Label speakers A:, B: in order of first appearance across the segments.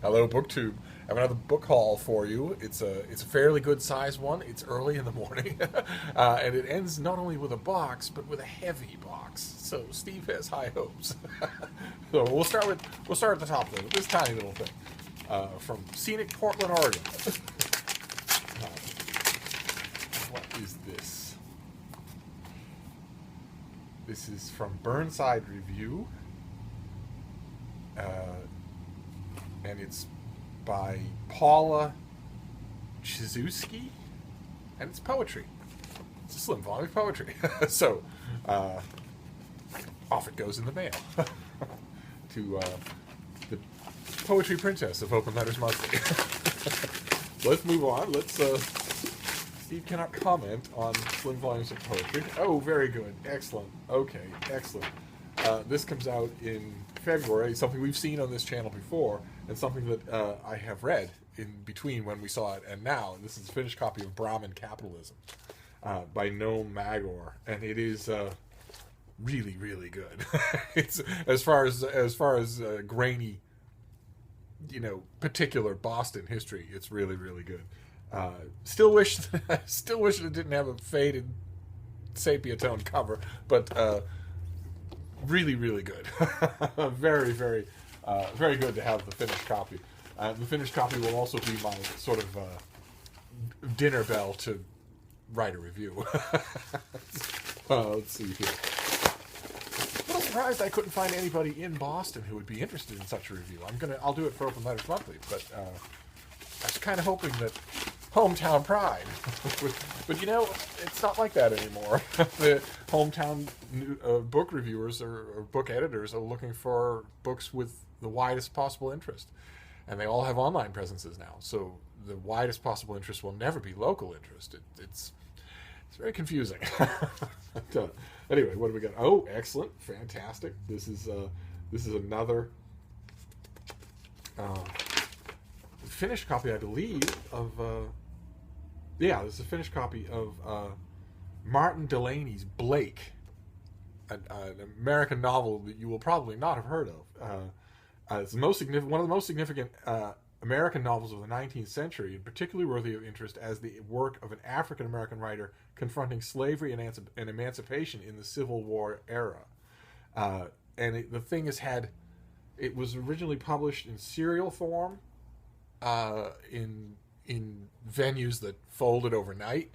A: Hello, BookTube. I have another book haul for you. It's a fairly good sized one. It's early in the morning, and it ends not only with a box but with a heavy box. So Steve has high hopes. So we'll start at the top though, with this tiny little thing from scenic Portland, Oregon. What is this? This is from Burnside Review. And it's by Paula Chizewski, and it's poetry. It's a slim volume of poetry. So, off it goes in the mail to the Poetry Princess of Open Letters Monthly. Let's move on. Steve cannot comment on slim volumes of poetry. Oh, very good. Excellent. Okay, excellent. This comes out in February, something we've seen on this channel before, and something that I have read in between when we saw it and now. And this is a finished copy of Brahman, Capitalism by Noam Magor, and it is really, really good. It's as far as grainy, particular Boston history. It's really, really good. Still wish it didn't have a faded sepia tone cover, but really, really good. Very, very, very good to have the finished copy. The finished copy will also be my sort of dinner bell to write a review. Let's see here. A little surprised I couldn't find anybody in Boston who would be interested in such a review. I'll do it for Open Letters Monthly, but I was kind of hoping that hometown pride. but it's not like that anymore. The hometown book reviewers or book editors are looking for books with the widest possible interest. And they all have online presences now. So the widest possible interest will never be local interest. It's very confusing. Anyway, what do we got? Oh, excellent. Fantastic. This is another finished copy, I believe, of this is a finished copy of Martin Delaney's Blake, an American novel that you will probably not have heard of. It's one of the most significant American novels of the 19th century, and particularly worthy of interest as the work of an African American writer confronting slavery and emancipation in the Civil War era. The thing it was originally published in serial form, in venues that folded overnight,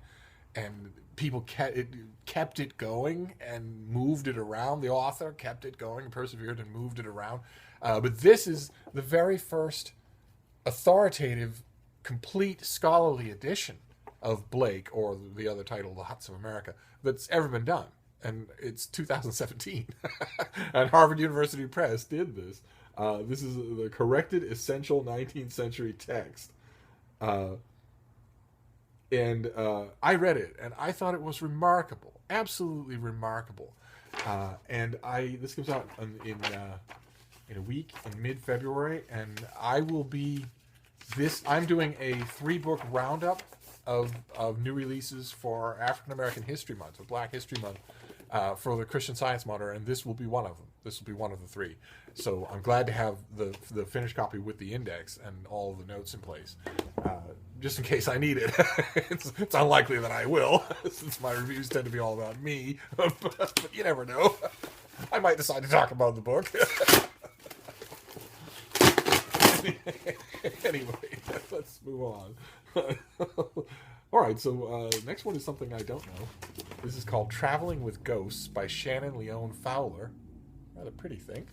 A: and people kept it going and moved it around. The author kept it going, persevered, and moved it around. But this is the very first authoritative, complete scholarly edition of Blake, or the other title, The Huts of America, that's ever been done. And it's 2017. And Harvard University Press did this. This is the corrected essential 19th century text. And I read it, and I thought it was remarkable. Absolutely remarkable. This comes out in a week, in mid-February, and I'm doing a 3-book roundup of new releases for African American History Month, or Black History Month, for the Christian Science Monitor, and this will be one of them. This will be one of the 3. So I'm glad to have the finished copy with the index and all the notes in place, just in case I need it. It's unlikely that I will, since my reviews tend to be all about me, but you never know. I might decide to talk about the book. Anyway, let's move on. All right, so next one is something I don't know. This is called Traveling with Ghosts by Shannon Leon Fowler. Rather pretty thing.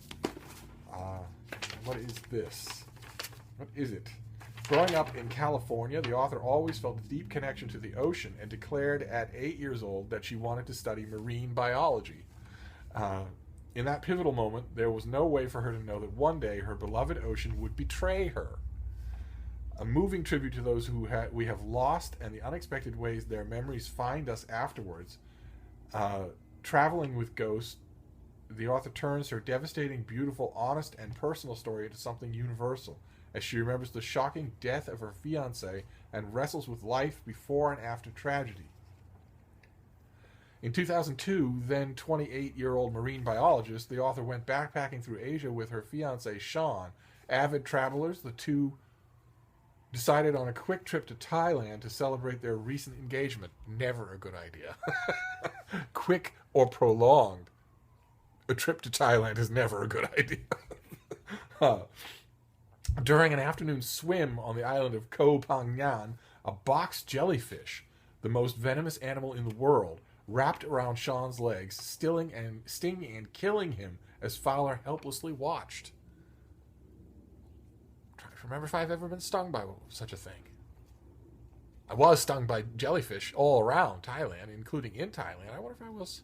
A: What is this? What is it? Growing up in California, the author always felt a deep connection to the ocean and declared at 8 years old that she wanted to study marine biology. In that pivotal moment, there was no way for her to know that one day her beloved ocean would betray her. A moving tribute to those who we have lost and the unexpected ways their memories find us afterwards. Traveling with Ghosts, the author turns her devastating, beautiful, honest, and personal story into something universal, as she remembers the shocking death of her fiancé and wrestles with life before and after tragedy. In 2002, then 28-year-old marine biologist, the author went backpacking through Asia with her fiancé, Sean, Avid travelers, the two decided on a quick trip to Thailand to celebrate their recent engagement. Never a good idea. Quick or prolonged. A trip to Thailand is never a good idea. During an afternoon swim on the island of Koh Phangan, a box jellyfish, the most venomous animal in the world, wrapped around Sean's legs, stinging and killing him as Fowler helplessly watched. I'm trying to remember if I've ever been stung by such a thing. I was stung by jellyfish all around Thailand, including in Thailand. I wonder if I was...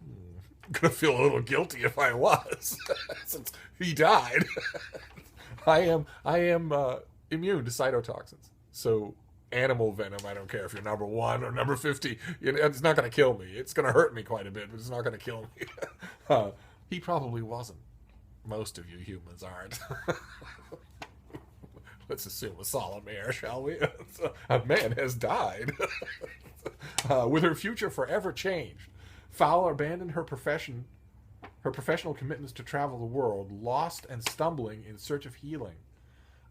A: I'm going to feel a little guilty if I was, since he died. I am immune to cytotoxins. So animal venom, I don't care if you're number 1 or number 50. It's not going to kill me. It's going to hurt me quite a bit, but it's not going to kill me. He probably wasn't. Most of you humans aren't. Let's assume a solemn air, shall we? A man has died. With her future forever changed, Fowler abandoned her professional commitments to travel the world, lost and stumbling in search of healing.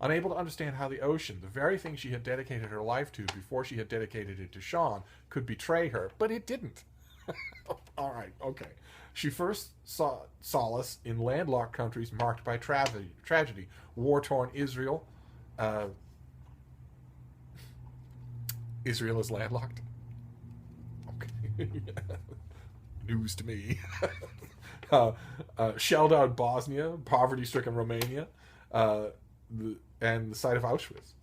A: Unable to understand how the ocean, the very thing she had dedicated her life to before she had dedicated it to Sean, could betray her, but it didn't. All right, okay. She first saw solace in landlocked countries marked by tragedy. War-torn Israel. Israel is landlocked? Okay. News to me. Shelled out Bosnia, poverty-stricken Romania, and the site of Auschwitz.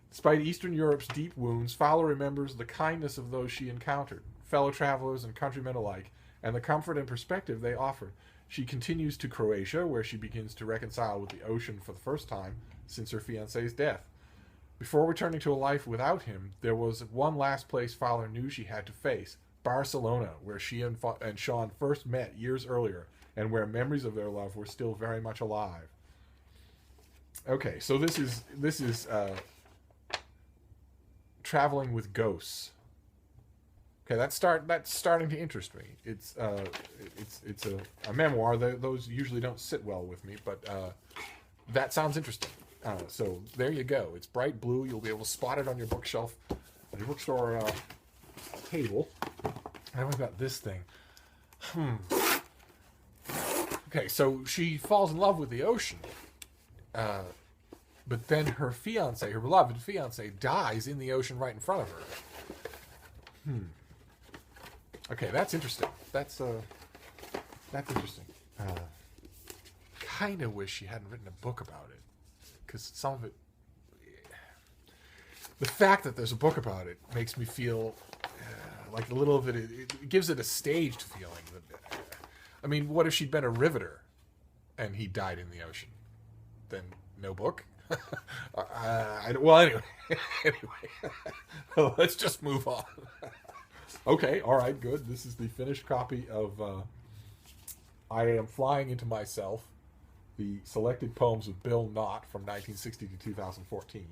A: Despite Eastern Europe's deep wounds, Fowler remembers the kindness of those she encountered, fellow travelers and countrymen alike, and the comfort and perspective they offered. She continues to Croatia, where she begins to reconcile with the ocean for the first time since her fiancé's death. Before returning to a life without him, there was one last place Fowler knew she had to face: Barcelona, where she and Sean first met years earlier, and where memories of their love were still very much alive. Okay, so this is Traveling with Ghosts. Okay, that's starting to interest me. It's a memoir. Those usually don't sit well with me, but that sounds interesting. So there you go. It's bright blue. You'll be able to spot it on your bookshelf, on your bookstore table. And we've got this thing. Okay, so she falls in love with the ocean. But then her fiancé, her beloved fiancé, dies in the ocean right in front of her. Okay, that's interesting. That's interesting. Kind of wish she hadn't written a book about it, because some of it, the fact that there's a book about it makes me feel like a little of it. It gives it a staged feeling. I mean, what if she'd been a riveter, and he died in the ocean? Then no book. Well, anyway, let's just move on. Okay, all right, good. This is the finished copy of I Am Flying Into Myself, the selected poems of Bill Knott from 1960 to 2014.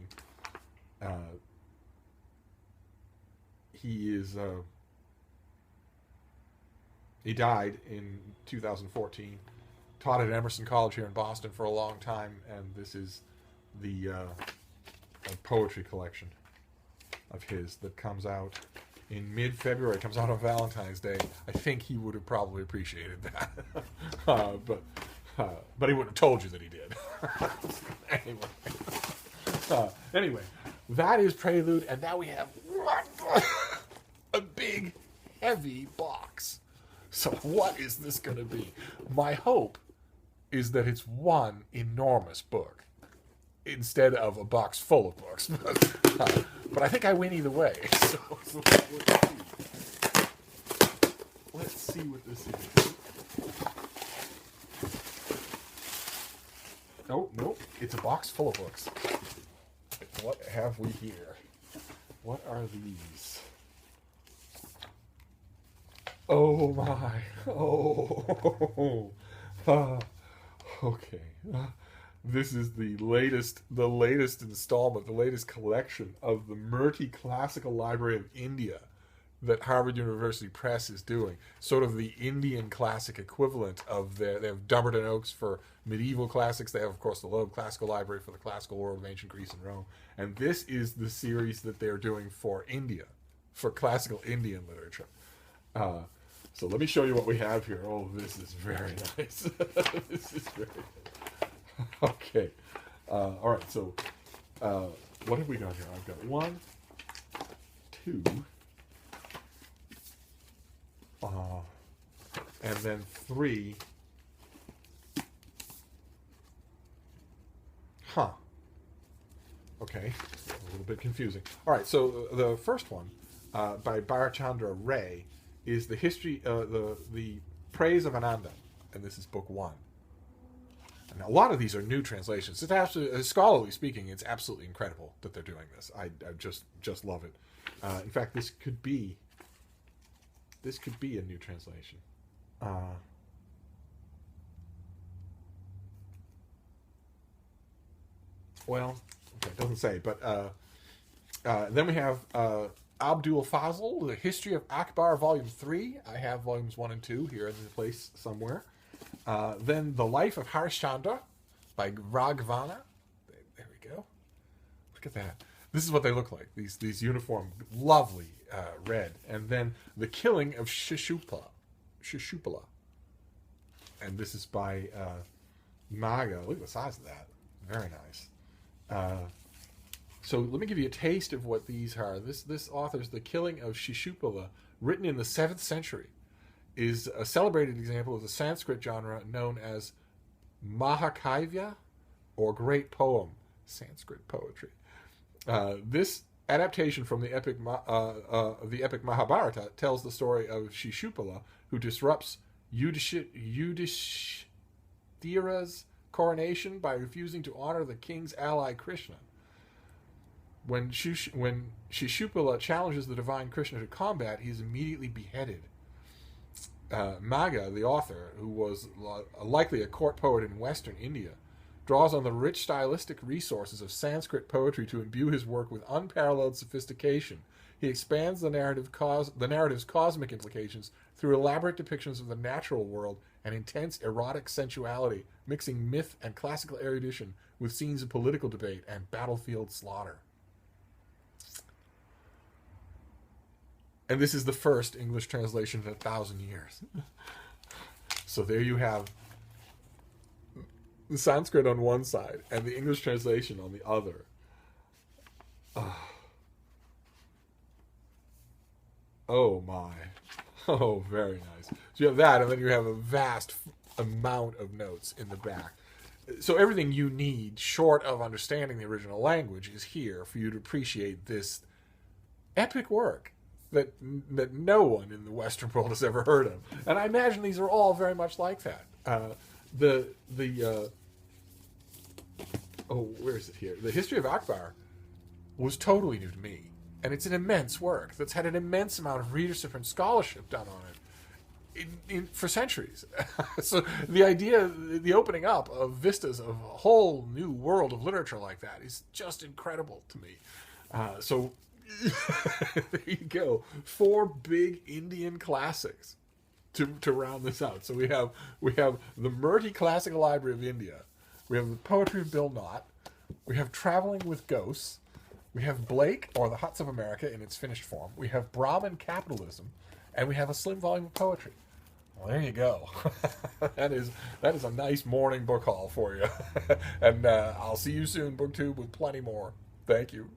A: He died in 2014, taught at Emerson College here in Boston for a long time, and this is the a poetry collection of his that comes out in mid-February. It comes out on Valentine's Day. I think he would have probably appreciated that. But he wouldn't have told you that he did. Anyway, that is Prelude, and now we have a big, heavy box. So what is this going to be? My hope is that it's one enormous book instead of a box full of books. But I think I win either way. So let's see what this is. Nope. It's a box full of books. What have we here? What are these? Oh my. Oh. Okay. This is the latest installment, the latest collection of the Murty Classical Library of India that Harvard University Press is doing, sort of the Indian classic equivalent of they have Dumbarton Oaks for medieval classics. They have, of course, the Loeb Classical Library for the classical world of ancient Greece and Rome. And this is the series that they're doing for India, for classical Indian literature. So let me show you what we have here. Oh, this is very nice. This is very nice. Okay. All right, so what have we got here? I've got 1, 2, and then 3. Huh. Okay, a little bit confusing. All right, so the first one by Bharachandra Ray is the history, the praise of Ananda, and this is book 1. And a lot of these are new translations. It's absolutely, scholarly speaking, it's absolutely incredible that they're doing this. I just love it. In fact, this could be a new translation. Well, okay, it doesn't say, but then we have Abdul Fazl, The History of Akbar, Volume 3. I have Volumes 1 and 2 here in the place somewhere. Then The Life of Harishchandra by Raghvana. There we go. Look at that. This is what they look like. These uniform, lovely red. And then The Killing of Shishupala. And this is by Maga. Look at the size of that. Very nice. So let me give you a taste of what these are. This author's The Killing of Shishupala, written in the 7th century, is a celebrated example of the Sanskrit genre known as Mahakavya, or great poem, Sanskrit poetry. This adaptation from the epic Mahabharata tells the story of Shishupala, who disrupts Yudhishthira's coronation by refusing to honor the king's ally Krishna. When Shishupala challenges the divine Krishna to combat, he is immediately beheaded. Maga, the author, who was likely a court poet in Western India, draws on the rich stylistic resources of Sanskrit poetry to imbue his work with unparalleled sophistication. He expands the narrative's cosmic implications through elaborate depictions of the natural world and intense erotic sensuality, mixing myth and classical erudition with scenes of political debate and battlefield slaughter. And this is the first English translation in 1,000 years. So there you have the Sanskrit on one side and the English translation on the other. Oh my. Oh, very nice. So you have that, and then you have a vast amount of notes in the back. So everything you need, short of understanding the original language, is here for you to appreciate this epic work that no one in the Western world has ever heard of. And I imagine these are all very much like that. Where is it here? The History of Akbar was totally new to me. And it's an immense work that's had an immense amount of readership and scholarship done on it for centuries. So the idea, the opening up of vistas of a whole new world of literature like that is just incredible to me. So there you go. 4 big Indian classics to round this out. So we have the Murty Classical Library of India. We have the poetry of Bill Knott. We have Traveling with Ghosts. We have Blake, or The Huts of America in its finished form. We have Brahman Capitalism. And we have a slim volume of poetry. Well, there you go. That is a nice morning book haul for you. And I'll see you soon, BookTube, with plenty more. Thank you.